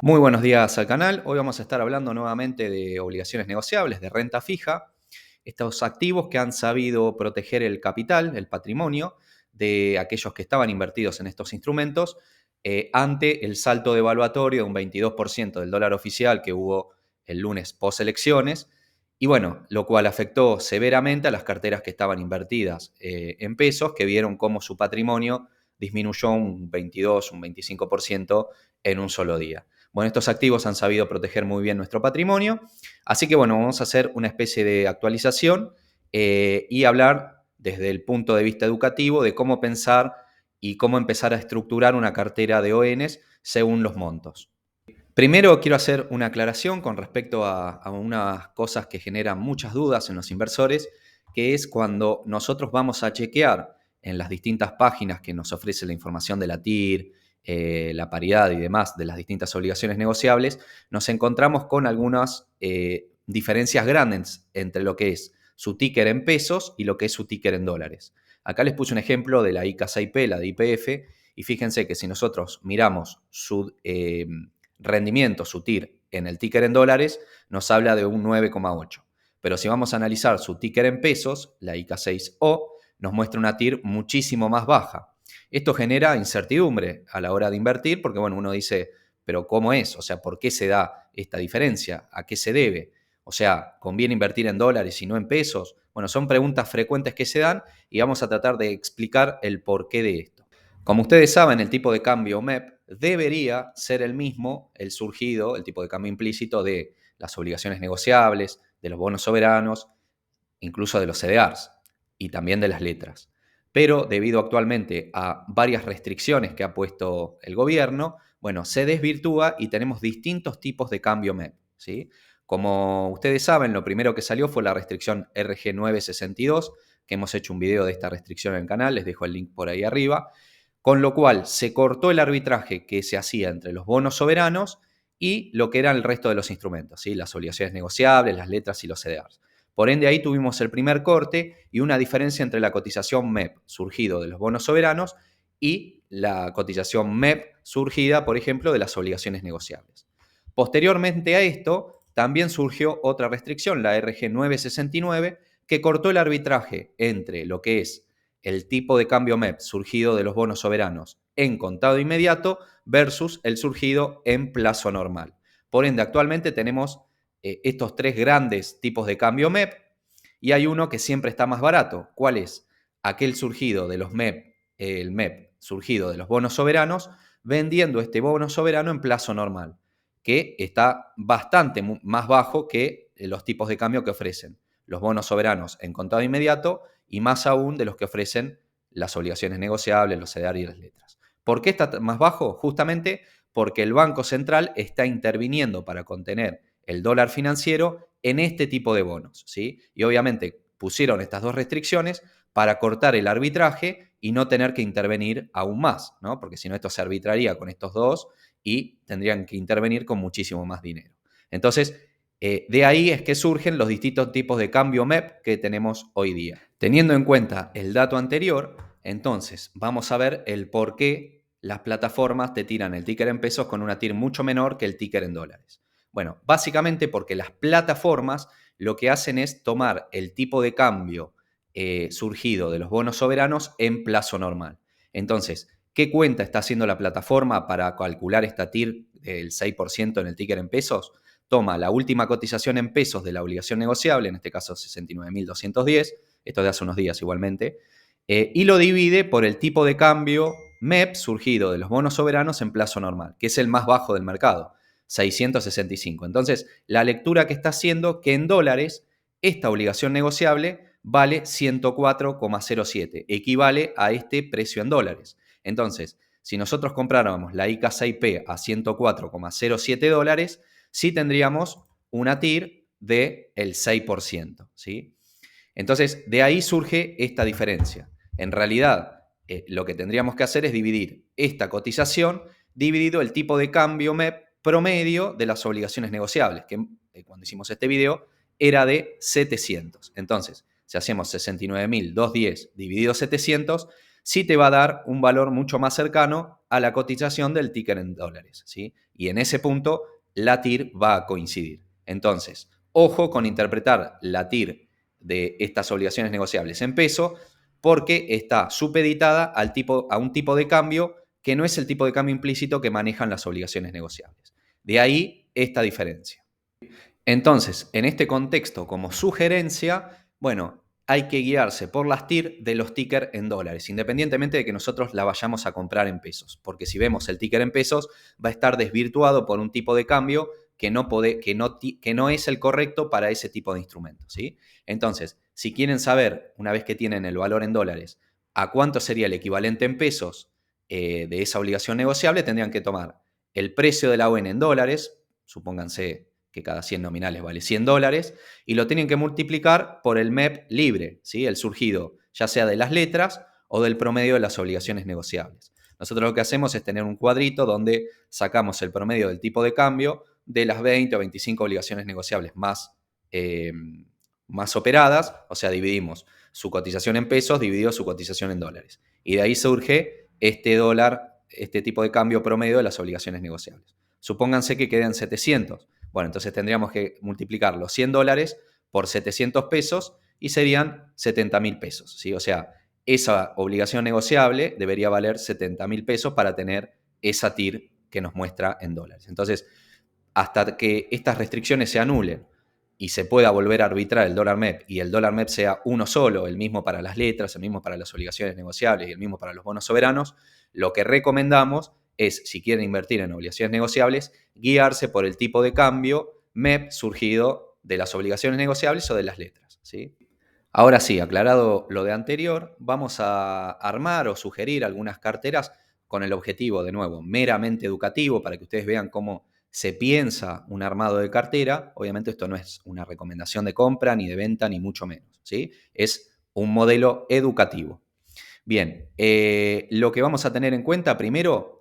Muy buenos días al canal. Hoy vamos a estar hablando nuevamente de obligaciones negociables, de renta fija, estos activos que han sabido proteger el capital, el patrimonio de aquellos que estaban invertidos en estos instrumentos ante el salto devaluatorio de un 22% del dólar oficial que hubo el lunes post elecciones y bueno, lo cual afectó severamente a las carteras que estaban invertidas en pesos, que vieron cómo su patrimonio disminuyó un 22, un 25% en un solo día. Bueno, estos activos han sabido proteger muy bien nuestro patrimonio, así que bueno, vamos a hacer una especie de actualización y hablar desde el punto de vista educativo de cómo pensar y cómo empezar a estructurar una cartera de ONs según los montos. Primero quiero hacer una aclaración con respecto a unas cosas que generan muchas dudas en los inversores, que es cuando nosotros vamos a chequear en las distintas páginas que nos ofrece la información de la TIR, la paridad y demás de las distintas obligaciones negociables, nos encontramos con algunas diferencias grandes entre lo que es su ticker en pesos y lo que es su ticker en dólares. Acá les puse un ejemplo de la ICA 6P, la de IPF, y fíjense que si nosotros miramos su rendimiento, su TIR, en el ticker en dólares, nos habla de un 9,8. Pero si vamos a analizar su ticker en pesos, la IK6O, nos muestra una TIR muchísimo más baja. Esto genera incertidumbre a la hora de invertir porque, bueno, uno dice, pero ¿cómo es? O sea, ¿por qué se da esta diferencia? ¿A qué se debe? O sea, ¿conviene invertir en dólares y no en pesos? Bueno, son preguntas frecuentes que se dan y vamos a tratar de explicar el porqué de esto. Como ustedes saben, el tipo de cambio MEP debería ser el mismo, el surgido, el tipo de cambio implícito de las obligaciones negociables, de los bonos soberanos, incluso de los CDRs y también de las letras. Pero debido actualmente a varias restricciones que ha puesto el gobierno, bueno, se desvirtúa y tenemos distintos tipos de cambio MEP, ¿sí? Como ustedes saben, lo primero que salió fue la restricción RG962, que hemos hecho un video de esta restricción en el canal, les dejo el link por ahí arriba, con lo cual se cortó el arbitraje que se hacía entre los bonos soberanos y lo que eran el resto de los instrumentos, ¿sí? Las obligaciones negociables, las letras y los CDRs. Por ende, ahí tuvimos el primer corte y una diferencia entre la cotización MEP surgido de los bonos soberanos y la cotización MEP surgida, por ejemplo, de las obligaciones negociables. Posteriormente a esto, también surgió otra restricción, la RG 969, que cortó el arbitraje entre lo que es el tipo de cambio MEP surgido de los bonos soberanos en contado inmediato versus el surgido en plazo normal. Por ende, actualmente tenemos estos tres grandes tipos de cambio MEP y hay uno que siempre está más barato. ¿Cuál es? Aquel surgido de los MEP, el MEP surgido de los bonos soberanos, vendiendo este bono soberano en plazo normal, que está bastante más bajo que los tipos de cambio que ofrecen los bonos soberanos en contado inmediato y más aún de los que ofrecen las obligaciones negociables, los CDR y las letras. ¿Por qué está más bajo? Justamente porque el Banco Central está interviniendo para contener el dólar financiero en este tipo de bonos, ¿sí? Y obviamente pusieron estas dos restricciones para cortar el arbitraje y no tener que intervenir aún más, ¿no? Porque si no esto se arbitraría con estos dos y tendrían que intervenir con muchísimo más dinero. Entonces, de ahí es que surgen los distintos tipos de cambio MEP que tenemos hoy día. Teniendo en cuenta el dato anterior, entonces vamos a ver el por qué las plataformas te tiran el ticker en pesos con una TIR mucho menor que el ticker en dólares. Bueno, básicamente porque las plataformas lo que hacen es tomar el tipo de cambio surgido de los bonos soberanos en plazo normal. Entonces, ¿qué cuenta está haciendo la plataforma para calcular esta TIR del 6% en el ticker en pesos? Toma la última cotización en pesos de la obligación negociable, en este caso 69.210, esto de hace unos días igualmente, y lo divide por el tipo de cambio MEP surgido de los bonos soberanos en plazo normal, que es el más bajo del mercado, 665. Entonces, la lectura que está haciendo que en dólares esta obligación negociable vale 104,07, equivale a este precio en dólares. Entonces, si nosotros compráramos la IK 6P a 104,07 dólares, sí tendríamos una TIR del 6%, ¿sí? Entonces, de ahí surge esta diferencia. En realidad, lo que tendríamos que hacer es dividir esta cotización dividido el tipo de cambio MEP promedio de las obligaciones negociables, que cuando hicimos este video era de 700. Entonces, si hacemos 69.210 dividido 700, sí te va a dar un valor mucho más cercano a la cotización del ticker en dólares, ¿sí? Y en ese punto la TIR va a coincidir. Entonces, ojo con interpretar la TIR de estas obligaciones negociables en peso, porque está supeditada a un tipo de cambio que no es el tipo de cambio implícito que manejan las obligaciones negociables. De ahí esta diferencia. Entonces, en este contexto, como sugerencia, bueno, hay que guiarse por las TIR de los tickers en dólares, independientemente de que nosotros la vayamos a comprar en pesos, porque si vemos el ticker en pesos, va a estar desvirtuado por un tipo de cambio que no es el correcto para ese tipo de instrumentos, ¿sí? Entonces, si quieren saber, una vez que tienen el valor en dólares, a cuánto sería el equivalente en pesos de esa obligación negociable, tendrían que tomar el precio de la ON en dólares, supónganse que cada 100 nominales vale $100, y lo tienen que multiplicar por el MEP libre, ¿sí? El surgido ya sea de las letras o del promedio de las obligaciones negociables. Nosotros lo que hacemos es tener un cuadrito donde sacamos el promedio del tipo de cambio de las 20 o 25 obligaciones negociables más operadas, o sea, dividimos su cotización en pesos dividido su cotización en dólares. Y de ahí surge este tipo de cambio promedio de las obligaciones negociables. Supónganse que quedan 700. Bueno, entonces tendríamos que multiplicar los $100 por 700 pesos y serían 70.000 pesos, ¿sí? O sea, esa obligación negociable debería valer 70.000 pesos para tener esa TIR que nos muestra en dólares. Entonces, hasta que estas restricciones se anulen y se pueda volver a arbitrar el dólar MEP y el dólar MEP sea uno solo, el mismo para las letras, el mismo para las obligaciones negociables y el mismo para los bonos soberanos, lo que recomendamos es, si quieren invertir en obligaciones negociables, guiarse por el tipo de cambio MEP surgido de las obligaciones negociables o de las letras, ¿sí? Ahora sí, aclarado lo de anterior, vamos a armar o sugerir algunas carteras con el objetivo, de nuevo, meramente educativo, para que ustedes vean cómo se piensa un armado de cartera. Obviamente esto no es una recomendación de compra, ni de venta, ni mucho menos, ¿sí? Es un modelo educativo. Bien, lo que vamos a tener en cuenta primero,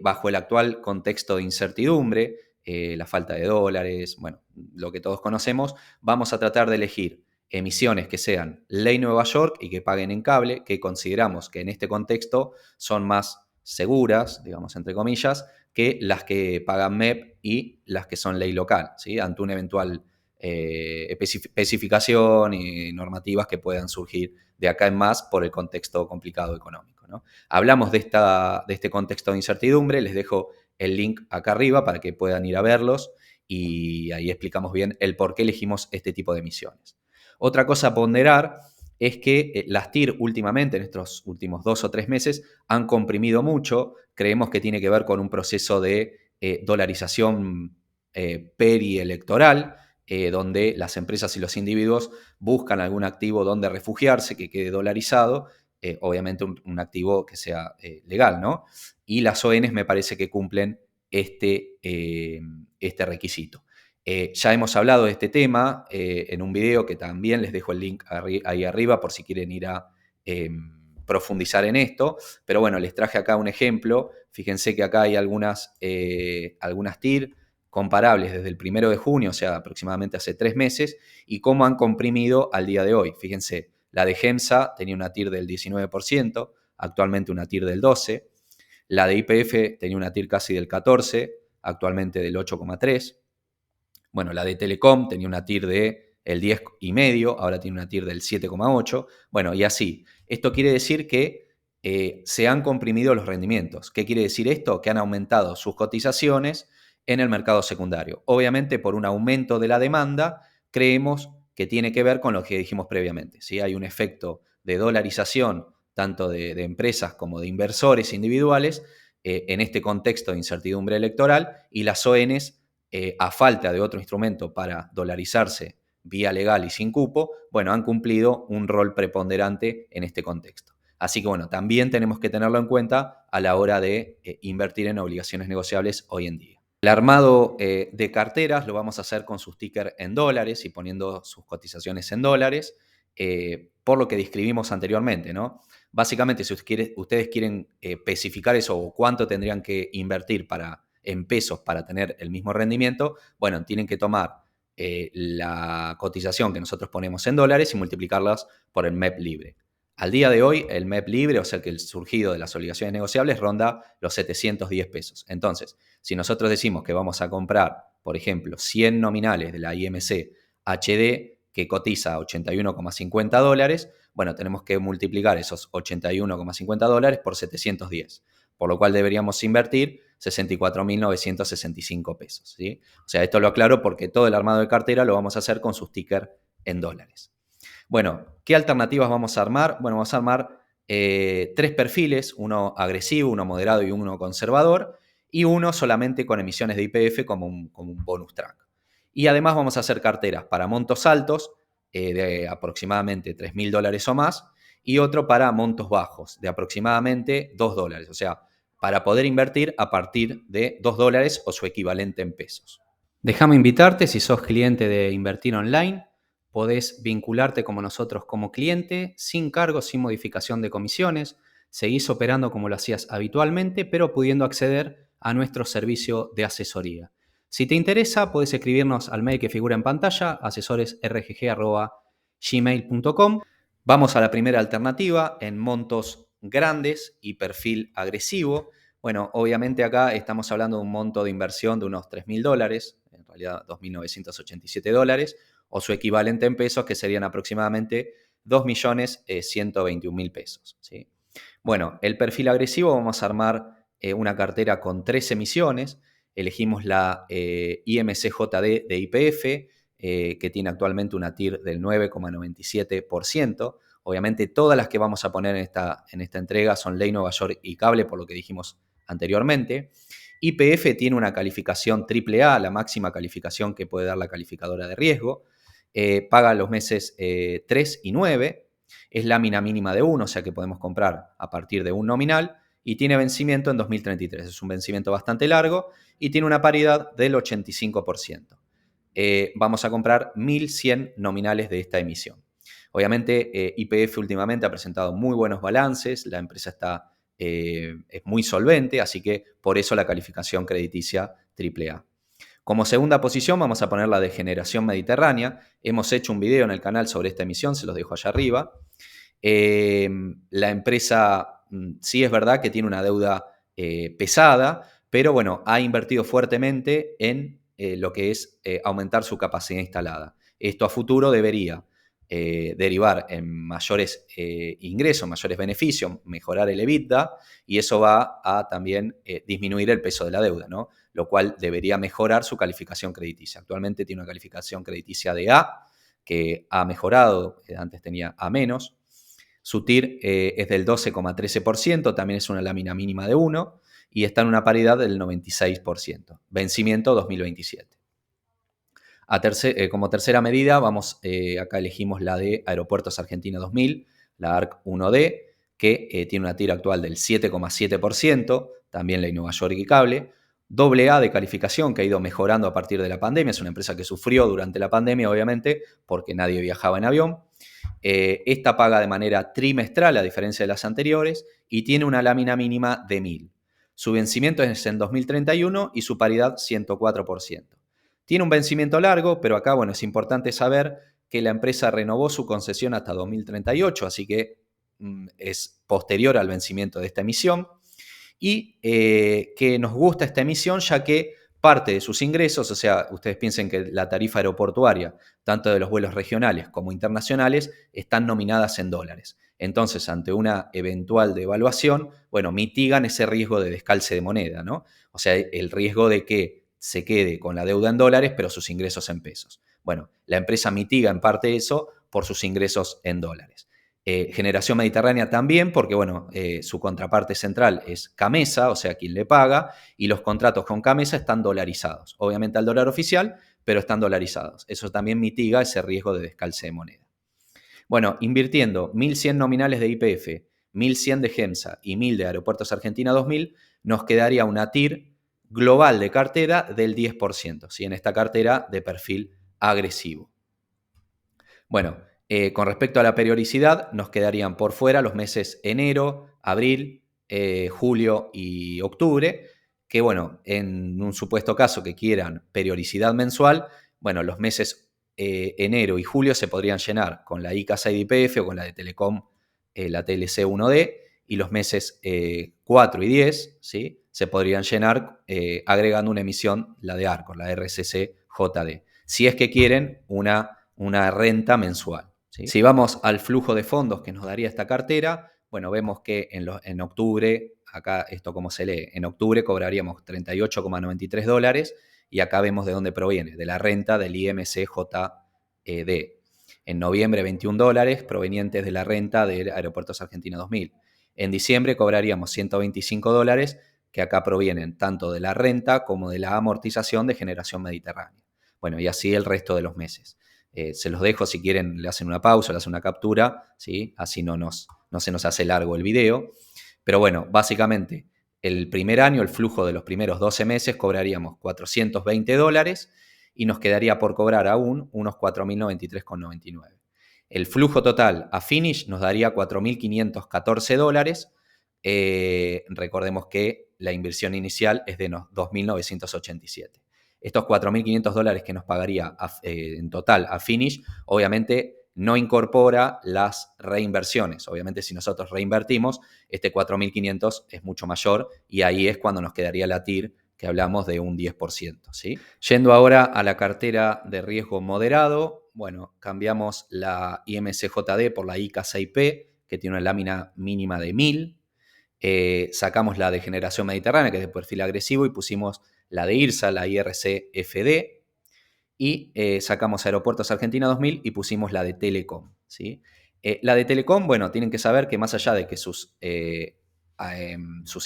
bajo el actual contexto de incertidumbre, la falta de dólares, bueno, lo que todos conocemos, vamos a tratar de elegir emisiones que sean ley Nueva York y que paguen en cable, que consideramos que en este contexto son más seguras, digamos, entre comillas, que las que pagan MEP y las que son ley local, ¿sí? Ante una eventual especificación y normativas que puedan surgir de acá en más por el contexto complicado económico, ¿no? Hablamos de este contexto de incertidumbre, les dejo el link acá arriba para que puedan ir a verlos y ahí explicamos bien el por qué elegimos este tipo de emisiones. Otra cosa a ponderar es que las TIR últimamente, en estos últimos 2 o 3 meses, han comprimido mucho. Creemos que tiene que ver con un proceso de dolarización perielectoral, donde las empresas y los individuos buscan algún activo donde refugiarse, que quede dolarizado, obviamente un activo que sea legal, ¿no? Y las ONs me parece que cumplen este requisito. Ya hemos hablado de este tema en un video que también les dejo el link ahí arriba por si quieren ir a profundizar en esto, pero bueno, les traje acá un ejemplo. Fíjense que acá hay algunas TIR comparables desde el 1 de junio, o sea, aproximadamente hace 3 meses, y cómo han comprimido al día de hoy. Fíjense, la de GEMSA tenía una TIR del 19%, actualmente una TIR del 12%. La de YPF tenía una TIR casi del 14%, actualmente del 8,3%. Bueno, la de Telecom tenía una TIR del 10,5%, ahora tiene una TIR del 7,8%. Bueno, y así. Esto quiere decir que se han comprimido los rendimientos. ¿Qué quiere decir esto? Que han aumentado sus cotizaciones en el mercado secundario. Obviamente, por un aumento de la demanda, creemos que tiene que ver con lo que dijimos previamente. ¿Sí? Hay un efecto de dolarización tanto de empresas como de inversores individuales en este contexto de incertidumbre electoral, y las ONs, a falta de otro instrumento para dolarizarse vía legal y sin cupo, bueno, han cumplido un rol preponderante en este contexto. Así que bueno, también tenemos que tenerlo en cuenta a la hora de invertir en obligaciones negociables hoy en día. El armado de carteras lo vamos a hacer con sus tickers en dólares y poniendo sus cotizaciones en dólares, por lo que describimos anteriormente, ¿no? Básicamente, si ustedes quieren especificar eso o cuánto tendrían que invertir en pesos para tener el mismo rendimiento, bueno, tienen que tomar la cotización que nosotros ponemos en dólares y multiplicarlas por el MEP libre. Al día de hoy, el MEP libre, o sea, que el surgido de las obligaciones negociables, ronda los 710 pesos. Entonces, si nosotros decimos que vamos a comprar, por ejemplo, 100 nominales de la IMC HD que cotiza a $81,50, bueno, tenemos que multiplicar esos $81,50 por 710, por lo cual deberíamos invertir 64.965 pesos. ¿Sí? O sea, esto lo aclaro porque todo el armado de cartera lo vamos a hacer con sus tickers en dólares. Bueno, ¿qué alternativas vamos a armar? Bueno, vamos a armar 3 perfiles, uno agresivo, uno moderado y uno conservador, y uno solamente con emisiones de YPF como un bonus track. Y además vamos a hacer carteras para montos altos de aproximadamente $3.000 o más, y otro para montos bajos de aproximadamente $2. O sea, para poder invertir a partir de $2 o su equivalente en pesos. Déjame invitarte, si sos cliente de Invertir Online, podés vincularte como nosotros como cliente, sin cargo, sin modificación de comisiones. Seguís operando como lo hacías habitualmente, pero pudiendo acceder a nuestro servicio de asesoría. Si te interesa, podés escribirnos al mail que figura en pantalla, asesoresrgg@gmail.com. Vamos a la primera alternativa, en montos grandes y perfil agresivo. Bueno, obviamente acá estamos hablando de un monto de inversión de unos $3.000, en realidad $2.987, o su equivalente en pesos, que serían aproximadamente 2.121.000 pesos. ¿Sí? Bueno, el perfil agresivo vamos a armar una cartera con 3 emisiones. Elegimos la IMCJD de YPF, que tiene actualmente una TIR del 9,97%. Obviamente todas las que vamos a poner en esta entrega son Ley Nueva York y Cable, por lo que dijimos anteriormente. YPF tiene una calificación AAA, la máxima calificación que puede dar la calificadora de riesgo. Paga los meses 3 y 9. Es lámina mínima de 1, o sea que podemos comprar a partir de un nominal. Y tiene vencimiento en 2033. Es un vencimiento bastante largo y tiene una paridad del 85%. Vamos a comprar 1.100 nominales de esta emisión. Obviamente, YPF últimamente ha presentado muy buenos balances, la empresa es muy solvente, así que por eso la calificación crediticia AAA. Como segunda posición vamos a poner la de Generación Mediterránea. Hemos hecho un video en el canal sobre esta emisión, se los dejo allá arriba. La empresa sí es verdad que tiene una deuda pesada, pero bueno, ha invertido fuertemente en lo que es aumentar su capacidad instalada. Esto a futuro debería derivar en mayores ingresos, mayores beneficios, mejorar el EBITDA, y eso va a también disminuir el peso de la deuda, ¿no? Lo cual debería mejorar su calificación crediticia. Actualmente tiene una calificación crediticia de A, que ha mejorado, antes tenía A-. Su TIR es del 12,13%, también es una lámina mínima de 1 y está en una paridad del 96%. Vencimiento 2027. Como tercera medida, acá elegimos la de Aeropuertos Argentina 2000, la ARC 1D, que tiene una TIR actual del 7,7%, también Ley Nueva York y Cable. AA de calificación, que ha ido mejorando a partir de la pandemia. Es una empresa que sufrió durante la pandemia, obviamente, porque nadie viajaba en avión. Esta paga de manera trimestral, a diferencia de las anteriores, y tiene una lámina mínima de 1.000. Su vencimiento es en 2031 y su paridad 104%. Tiene un vencimiento largo, pero acá, bueno, es importante saber que la empresa renovó su concesión hasta 2038, así que es posterior al vencimiento de esta emisión. Y que nos gusta esta emisión ya que parte de sus ingresos, o sea, ustedes piensen que la tarifa aeroportuaria, tanto de los vuelos regionales como internacionales, están nominadas en dólares. Entonces, ante una eventual devaluación, bueno, mitigan ese riesgo de descalce de moneda, ¿no? O sea, el riesgo de que se quede con la deuda en dólares, pero sus ingresos en pesos. Bueno, la empresa mitiga en parte eso por sus ingresos en dólares. Generación Mediterránea también, porque bueno, su contraparte central es Camesa, o sea, quien le paga, y los contratos con Camesa están dolarizados. Obviamente al dólar oficial, pero están dolarizados. Eso también mitiga ese riesgo de descalce de moneda. Bueno, invirtiendo 1.100 nominales de YPF, 1.100 de GEMSA y 1.000 de Aeropuertos Argentina 2000, nos quedaría una TIR global de cartera del 10%, ¿sí? En esta cartera de perfil agresivo. Bueno, con respecto a la periodicidad, nos quedarían por fuera los meses enero, abril, julio y octubre, que bueno, en un supuesto caso que quieran periodicidad mensual, bueno, los meses enero y julio se podrían llenar con la ICASA y YPF o con la de Telecom la TLC 1D, y los meses 4 y 10, ¿sí?, se podrían llenar agregando una emisión, la de Arcor, la RCC-JD, si es que quieren una renta mensual, ¿sí? Si vamos al flujo de fondos que nos daría esta cartera, bueno, vemos que en octubre, acá esto como se lee, en octubre cobraríamos $38,93 y acá vemos de dónde proviene, de la renta del IMCJD. En noviembre, $21 provenientes de la renta del Aeropuertos Argentina 2000. En diciembre cobraríamos $125, que acá provienen tanto de la renta como de la amortización de Generación Mediterránea. Bueno, y así el resto de los meses. Se los dejo, si quieren le hacen una pausa, le hacen una captura, ¿sí? Así no se nos hace largo el video. Pero bueno, básicamente el primer año, el flujo de los primeros 12 meses, cobraríamos $420 y nos quedaría por cobrar aún unos $4.093,99. El flujo total a finish nos daría $4.514. Recordemos que la inversión inicial es de $2.987. Estos $4.500 que nos pagaría en total a finish, obviamente no incorpora las reinversiones. Obviamente, si nosotros reinvertimos, este 4.500 es mucho mayor y ahí es cuando nos quedaría la TIR, que hablamos de un 10%, ¿sí? Yendo ahora a la cartera de riesgo moderado, bueno, cambiamos la IMCJD por la IK6P, que tiene una lámina mínima de 1000. Sacamos la de Generación Mediterránea, que es de perfil agresivo, y pusimos la de IRSA, la IRC-FD, y sacamos Aeropuertos Argentina 2000 y pusimos la de Telecom, ¿sí? La de Telecom, bueno, tienen que saber que más allá de que sus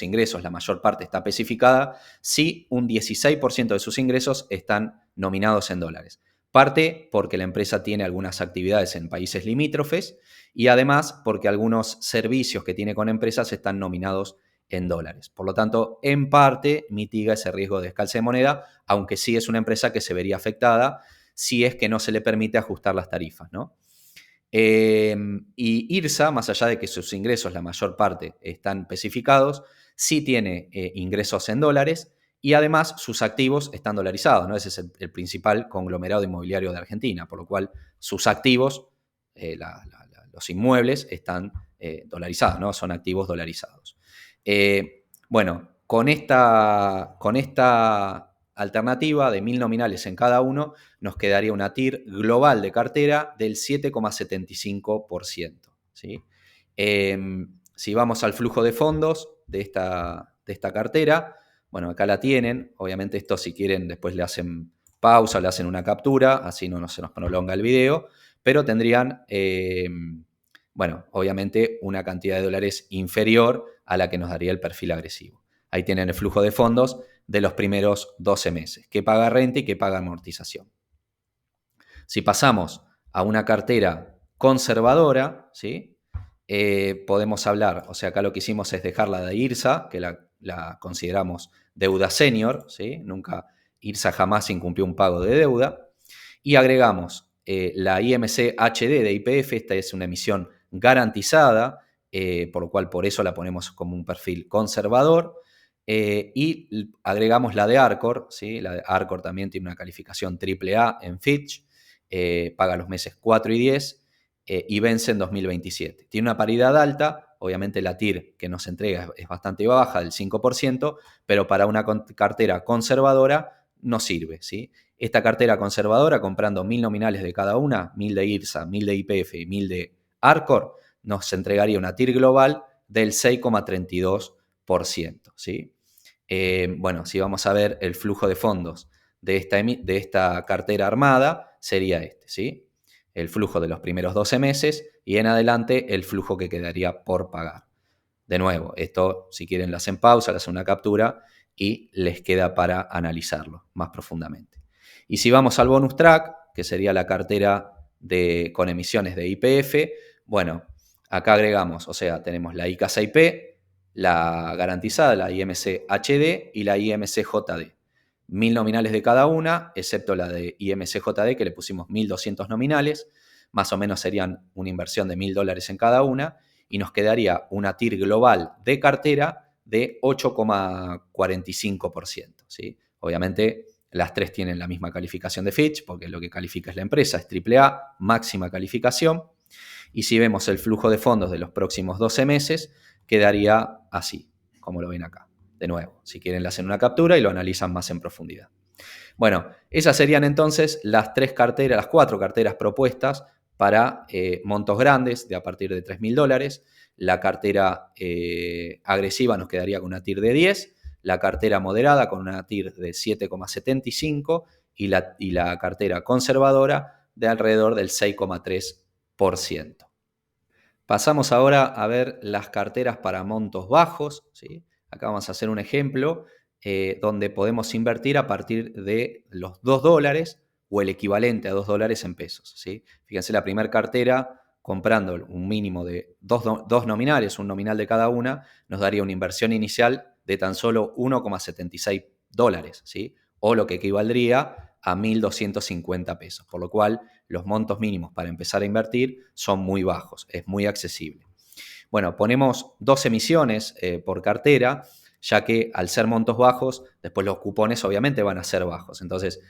ingresos, la mayor parte está especificada, sí un 16% de sus ingresos están nominados en dólares. Parte porque la empresa tiene algunas actividades en países limítrofes y además porque algunos servicios que tiene con empresas están nominados en dólares. Por lo tanto, en parte mitiga ese riesgo de descalce de moneda, aunque sí es una empresa que se vería afectada si es que no se le permite ajustar las tarifas, ¿no? Y IRSA, más allá de que sus ingresos, la mayor parte, están especificados, sí tiene ingresos en dólares y además sus activos están dolarizados, ¿no? Ese es el principal conglomerado inmobiliario de Argentina, por lo cual sus activos, los inmuebles, están dolarizados, ¿no? Son activos dolarizados. Bueno, con esta alternativa de 1000 nominales en cada uno, nos quedaría una TIR global de cartera del 7,75%, ¿sí? Si vamos al flujo de fondos de esta cartera, bueno, acá la tienen. Obviamente esto, si quieren, después le hacen pausa, le hacen una captura, así no se nos prolonga el video, pero tendrían, bueno, obviamente una cantidad de dólares inferior a la que nos daría el perfil agresivo. Ahí tienen el flujo de fondos de los primeros 12 meses, que paga renta y que paga amortización. Si pasamos a una cartera conservadora, ¿sí? Podemos hablar, o sea, acá lo que hicimos es dejar la de IRSA, que la consideramos deuda senior, ¿sí? Nunca, IRSA jamás incumplió un pago de deuda, y agregamos la IMC HD de YPF. Esta es una emisión garantizada, por lo cual por eso la ponemos como un perfil conservador. Y agregamos la de Arcor, ¿sí? La de Arcor también tiene una calificación AAA en Fitch, paga los meses 4 y 10 y vence en 2027. Tiene una paridad alta, obviamente la TIR que nos entrega es bastante baja, del 5%, pero para una cartera conservadora no sirve, ¿sí? Esta cartera conservadora, comprando 1000 nominales de cada una, 1000 de IRSA, 1000 de YPF y 1000 de Arcor, nos entregaría una TIR global del 6,32%, ¿sí? Bueno, si vamos a ver el flujo de fondos de esta cartera armada, sería este, ¿sí? El flujo de los primeros 12 meses y en adelante el flujo que quedaría por pagar. De nuevo, esto, si quieren, lo hacen pausa, le hacen una captura y les queda para analizarlo más profundamente. Y si vamos al bonus track, que sería la cartera con emisiones de YPF, bueno, acá agregamos, o sea, tenemos la IK6P, la garantizada, la IMC HD y la IMC JD. 1000 nominales de cada una, excepto la de IMC JD, que le pusimos 1200 nominales, más o menos serían una inversión de $1000 en cada una, y nos quedaría una TIR global de cartera de 8,45%, ¿sí? Obviamente las tres tienen la misma calificación de Fitch, porque lo que califica es la empresa, es AAA, máxima calificación. Y si vemos el flujo de fondos de los próximos 12 meses, quedaría así, como lo ven acá. De nuevo, si quieren le hacen una captura y lo analizan más en profundidad. Bueno, esas serían entonces las cuatro carteras propuestas para montos grandes de a partir de $3.000. La cartera agresiva nos quedaría con una TIR de 10, la cartera moderada con una TIR de 7,75 y la cartera conservadora de alrededor del 6,3%. Pasamos ahora a ver las carteras para montos bajos, ¿sí? Acá vamos a hacer un ejemplo donde podemos invertir a partir de los $2 o el equivalente a $2 en pesos, ¿sí? Fíjense, la primera cartera, comprando un mínimo de dos nominales, un nominal de cada una, nos daría una inversión inicial de tan solo $1,76, ¿sí? O lo que equivaldría a 1.250 pesos, por lo cual los montos mínimos para empezar a invertir son muy bajos, es muy accesible. Bueno, ponemos 2 emisiones por cartera, ya que al ser montos bajos, después los cupones obviamente van a ser bajos. Entonces,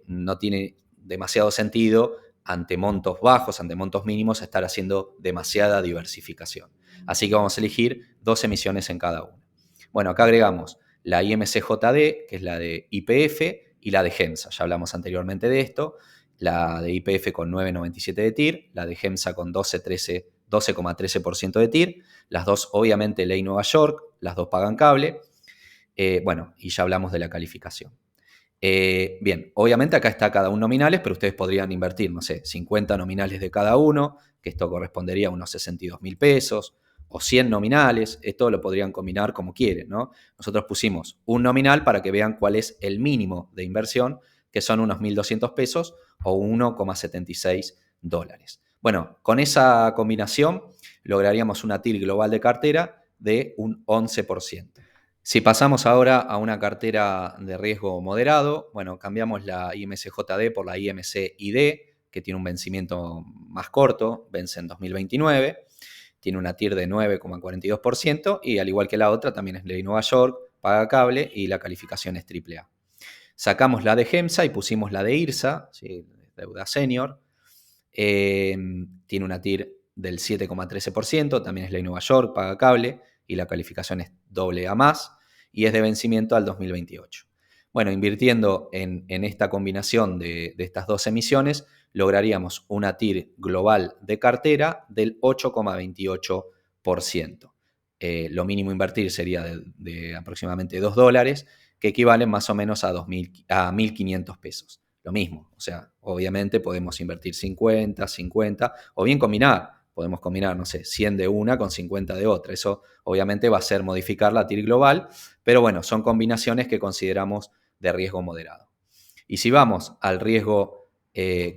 no tiene demasiado sentido ante montos bajos, ante montos mínimos, estar haciendo demasiada diversificación. Así que vamos a elegir 2 emisiones en cada una. Bueno, acá agregamos la IMCJD, que es la de YPF, y la de GEMSA. Ya hablamos anteriormente de esto. La de YPF con 9,97 de TIR, la de GEMSA con 12,13% de TIR. Las dos, obviamente, ley Nueva York, las dos pagan cable. Bueno, y ya hablamos de la calificación. Bien, obviamente acá está cada uno nominales, pero ustedes podrían invertir, no sé, 50 nominales de cada uno, que esto correspondería a unos 62.000 pesos, o 100 nominales, esto lo podrían combinar como quieren, ¿no? Nosotros pusimos un nominal para que vean cuál es el mínimo de inversión, que son unos 1.200 pesos o $1,76. Bueno, con esa combinación lograríamos una TIR global de cartera de un 11%. Si pasamos ahora a una cartera de riesgo moderado, bueno, cambiamos la IMCJD por la IMCID, que tiene un vencimiento más corto, vence en 2029, tiene una TIR de 9,42% y al igual que la otra, también es ley Nueva York, paga cable y la calificación es AAA. Sacamos la de GEMSA y pusimos la de IRSA, ¿sí? Deuda senior, tiene una TIR del 7,13%, también es ley Nueva York, paga cable y la calificación es AA+, y es de vencimiento al 2028. Bueno, invirtiendo en esta combinación de estas dos emisiones, lograríamos una TIR global de cartera del 8,28%. Lo mínimo invertir sería de aproximadamente $2, que equivalen más o menos a 1.500 pesos. Lo mismo, o sea, obviamente podemos invertir 50, 50, o bien combinar. Podemos combinar, no sé, 100 de una con 50 de otra. Eso obviamente va a ser modificar la TIR global, pero bueno, son combinaciones que consideramos de riesgo moderado. Y si vamos al riesgo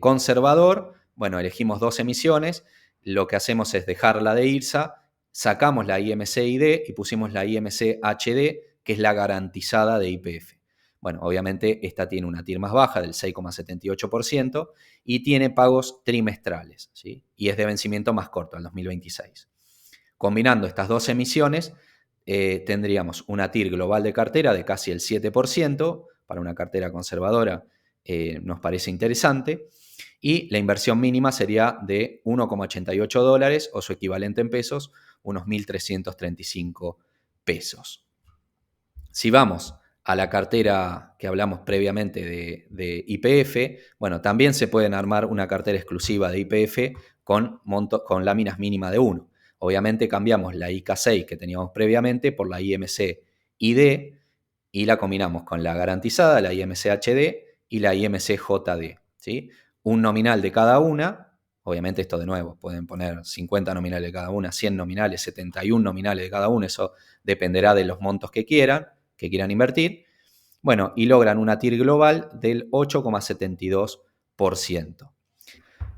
conservador, bueno, elegimos 2 emisiones, lo que hacemos es dejar la de IRSA, sacamos la IMCID y pusimos la IMCHD, que es la garantizada de YPF. Bueno, obviamente esta tiene una TIR más baja del 6,78% y tiene pagos trimestrales, ¿sí? Y es de vencimiento más corto, al 2026. Combinando estas dos emisiones, tendríamos una TIR global de cartera de casi el 7%, para una cartera conservadora nos parece interesante, y la inversión mínima sería de $1,88 o su equivalente en pesos, unos 1.335 pesos. Si vamos a la cartera que hablamos previamente de YPF, bueno, también se pueden armar una cartera exclusiva de YPF con láminas mínimas de 1. Obviamente cambiamos la IK6 que teníamos previamente por la IMC-ID y la combinamos con la garantizada, la IMC-HD y la IMC-JD, ¿sí? Un nominal de cada una, obviamente esto de nuevo, pueden poner 50 nominales de cada una, 100 nominales, 71 nominales de cada una, eso dependerá de los montos que quieran invertir, bueno, y logran una TIR global del 8,72%.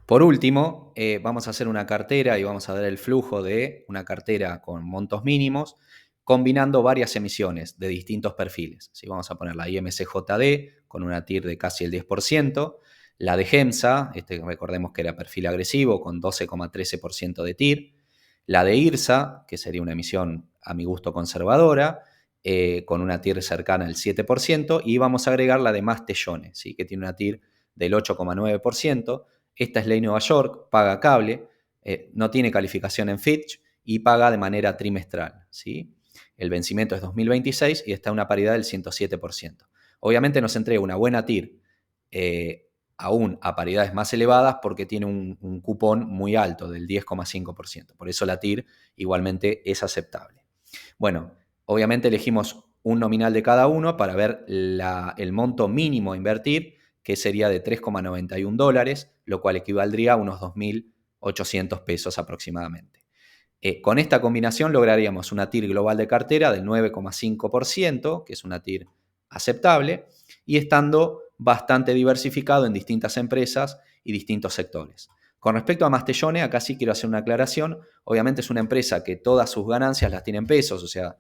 Por último, vamos a hacer una cartera y vamos a dar el flujo de una cartera con montos mínimos, combinando varias emisiones de distintos perfiles. ¿Sí? Vamos a poner la IMCJD con una TIR de casi el 10%, la de GEMSA, recordemos que era perfil agresivo con 12,13% de TIR, la de IRSA, que sería una emisión a mi gusto conservadora, con una TIR cercana al 7%, y vamos a agregar la de Mastellone, ¿sí? Que tiene una TIR del 8,9%. Esta es ley Nueva York, paga cable, no tiene calificación en Fitch y paga de manera trimestral, ¿sí? El vencimiento es 2026 y está en una paridad del 107%. Obviamente nos entrega una buena TIR, aún a paridades más elevadas, porque tiene un cupón muy alto del 10,5%. Por eso la TIR igualmente es aceptable. Bueno, obviamente elegimos un nominal de cada uno para ver el monto mínimo a invertir, que sería de $3,91, lo cual equivaldría a unos 2.800 pesos aproximadamente. Con esta combinación lograríamos una TIR global de cartera del 9,5%, que es una TIR aceptable, y estando bastante diversificado en distintas empresas y distintos sectores. Con respecto a Mastellone, acá sí quiero hacer una aclaración. Obviamente es una empresa que todas sus ganancias las tiene en pesos, o sea,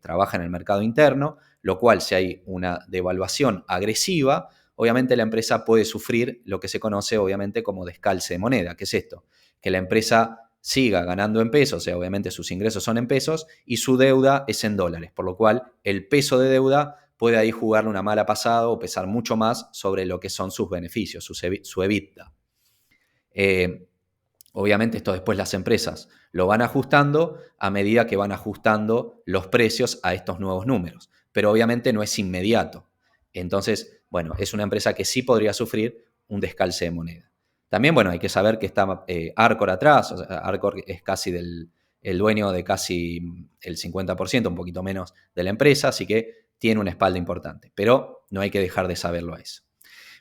trabaja en el mercado interno, lo cual si hay una devaluación agresiva, obviamente la empresa puede sufrir lo que se conoce obviamente como descalce de moneda. ¿Qué es esto? Que la empresa siga ganando en pesos, o sea, obviamente sus ingresos son en pesos y su deuda es en dólares, por lo cual el peso de deuda puede ahí jugarle una mala pasada o pesar mucho más sobre lo que son sus beneficios, su EBITDA. Obviamente esto después las empresas lo van ajustando a medida que van ajustando los precios a estos nuevos números, pero obviamente no es inmediato. Entonces, bueno, es una empresa que sí podría sufrir un descalce de moneda. También, bueno, hay que saber que está Arcor atrás, o sea, Arcor es casi el dueño de casi el 50%, un poquito menos de la empresa, así que tiene una espalda importante, pero no hay que dejar de saberlo a eso.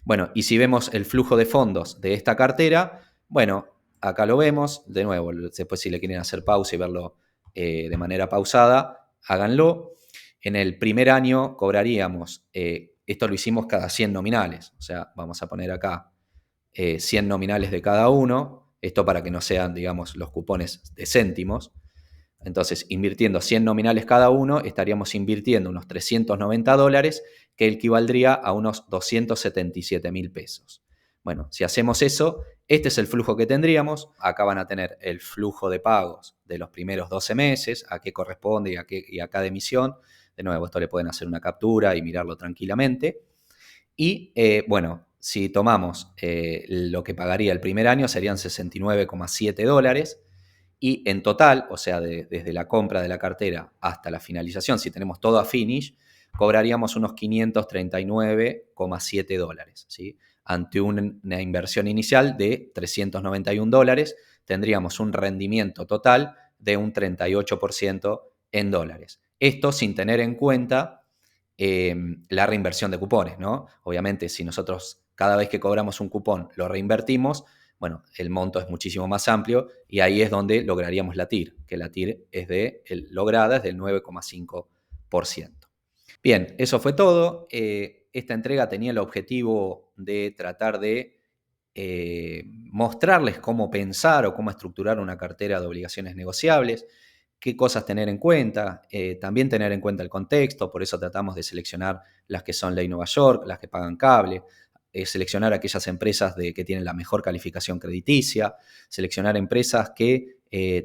Bueno, y si vemos el flujo de fondos de esta cartera, bueno, acá lo vemos, de nuevo, después si le quieren hacer pausa y verlo de manera pausada, háganlo. En el primer año cobraríamos, esto lo hicimos cada 100 nominales, o sea, vamos a poner acá 100 nominales de cada uno, esto para que no sean, digamos, los cupones de céntimos. Entonces, invirtiendo 100 nominales cada uno, estaríamos invirtiendo unos $390, que equivaldría a unos 277.000 pesos. Bueno, si hacemos eso, este es el flujo que tendríamos. Acá van a tener el flujo de pagos de los primeros 12 meses, a qué corresponde y a cada emisión. De nuevo, esto le pueden hacer una captura y mirarlo tranquilamente. Y bueno, si tomamos lo que pagaría el primer año, serían $69,7. Y en total, o sea, desde la compra de la cartera hasta la finalización, si tenemos todo a finish, cobraríamos unos $539,7, ¿sí? Ante una inversión inicial de $391, tendríamos un rendimiento total de un 38% en dólares. Esto sin tener en cuenta la reinversión de cupones, ¿no? Obviamente, si nosotros cada vez que cobramos un cupón lo reinvertimos, bueno, el monto es muchísimo más amplio y ahí es donde lograríamos la TIR, que la TIR lograda es del 9,5%. Bien, eso fue todo. Esta entrega tenía el objetivo de tratar de mostrarles cómo pensar o cómo estructurar una cartera de obligaciones negociables, qué cosas tener en cuenta, también tener en cuenta el contexto, por eso tratamos de seleccionar las que son Ley Nueva York, las que pagan cable, seleccionar aquellas empresas que tienen la mejor calificación crediticia, seleccionar empresas que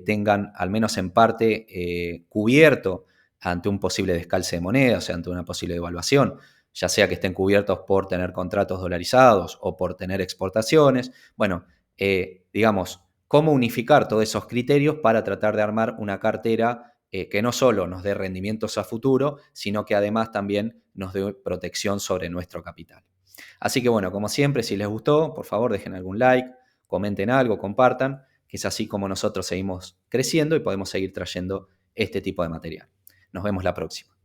tengan al menos en parte cubierto ante un posible descalce de moneda, o sea, ante una posible devaluación, ya sea que estén cubiertos por tener contratos dolarizados o por tener exportaciones. Bueno, digamos, cómo unificar todos esos criterios para tratar de armar una cartera que no solo nos dé rendimientos a futuro, sino que además también nos dé protección sobre nuestro capital. Así que bueno, como siempre, si les gustó, por favor dejen algún like, comenten algo, compartan, que es así como nosotros seguimos creciendo y podemos seguir trayendo este tipo de material. Nos vemos la próxima.